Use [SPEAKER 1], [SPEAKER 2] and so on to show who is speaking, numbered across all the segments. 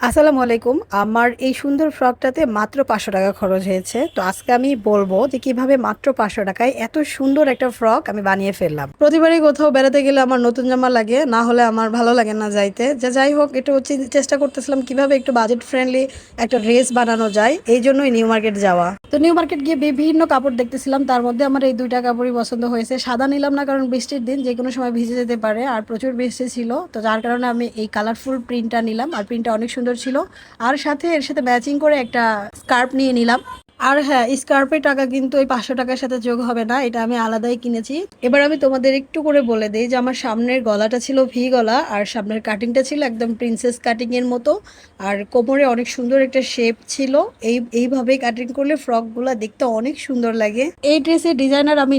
[SPEAKER 1] আসসালামু আলাইকুম। আমার এই সুন্দর ফ্রকটাতে মাত্র ৳৫০০ খরচ হয়েছে। তো আজকে আমি বলবো যে কিভাবে মাত্র ৳৫০০ এত সুন্দর একটা ফ্রক আমি বানিয়ে ফেললাম। প্রতিবারই কোথাও বেড়াতে গেলে আমার নতুন জামা লাগে, না হলে আমার ভালো লাগে না যাইতে। যাই হোক, এটা হচ্ছে চেষ্টা করতেছিলাম কিভাবে একটু বাজেট ফ্রেন্ডলি একটা ড্রেস বানানো যায়। এইজন্যই নিউ মার্কেট যাওয়া। তো নিউ মার্কেট গিয়ে বিভিন্ন কাপড় দেখতেছিলাম। তার মধ্যে আমার এই ২ টা কাপড়ই পছন্দ হয়েছে। সাদা নিলাম না, কারণ বৃষ্টির দিন যেকোনো সময় ভিজে যেতে পারে আর প্রচুর বৃষ্টি ছিল। তো যার কারণে আমি এই কালারফুল প্রিন্টটা নিলাম আর প্রিন্টটা অনেক সুন্দর ছিল। আর সাথে এর সাথে ম্যাচিং করে একটা স্কার্ফ নিয়ে নিলাম। আর হ্যাঁ, স্কার্ফের টাকা কিন্তু ওই ৳৫০০ সাথে যোগ হবে না। এটা আমি আলাদাই কিনেছি। এবার আমি তোমাদের একটু করে বলে দেই যে আমার সামনের গলাটা ছিল ভি গলা আর সামনের কাটিংটা ছিল একদম প্রিন্সেস কাটিং এর মতো। আর কোমরে অনেক সুন্দর একটা শেপ ছিল। এইভাবেই কাটিং করলে ফ্রকগুলা দেখতে অনেক সুন্দর লাগে। এই ড্রেসের ডিজাইনার আমি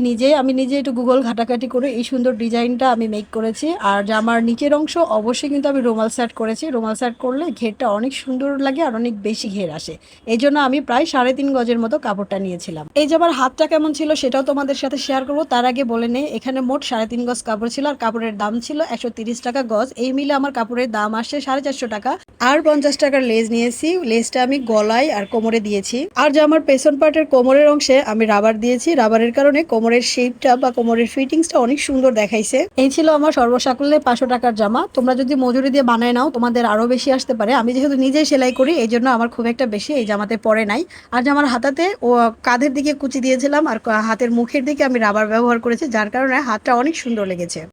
[SPEAKER 1] নিজে একটু গুগল ঘাটাঘাটি করে এই সুন্দর ডিজাইনটা আমি মেক করেছি। আর জামার নিচের অংশ অবশ্যই কিন্তু আমি রুমাল সেট করেছি। রুমাল সেট করলে ঘেরটা অনেক সুন্দর লাগে আর অনেক বেশি ঘের আসে। এইজন্য আমি প্রায় ৩.৫ গজের মতো কাপড়টা নিয়েছিলাম। এই জামার হাতটা কেমন ছিল সেটাও তোমাদের সাথে শেয়ার করব। তার আগে বলে নেই, এখানে মোট ৩.৫ গজ কাপড় ছিল আর কাপড়ের দাম ছিল ৳১৩০ গজ। এই মিলে আমার কাপড়ের দাম আসছে ৳৪৫০ আর ৳৫০ লেস নিয়েছি। লেসটা আমি গলায় আর কোমরে দিয়েছি। আর জামার পেছন পার্টের কোমরের অংশে আমি রাবার দিয়েছি। রাবারের কারণে কোমরের শেপটা বা কোমরের ফিটিংসটা অনেক সুন্দর দেখাইছে। এই ছিল আমার সর্বসাকুল্যে ৳৫০০ জামা। তোমরা যদি মজুরি দিয়ে বানায় নাও তোমাদের আরো বেশি আসতে পারে। আমি যেহেতু নিজেই সেলাই করি এই জন্য আমার খুব একটা বেশি এই জামাতে পড়ে নাই। আর জামার হাতাতে ও কাঁধের দিকে কুচি দিয়েছিলাম আর হাতের মুখের দিকে আমি রাবার ব্যবহার করেছি, যার কারণে হাতটা অনেক সুন্দর লেগেছে।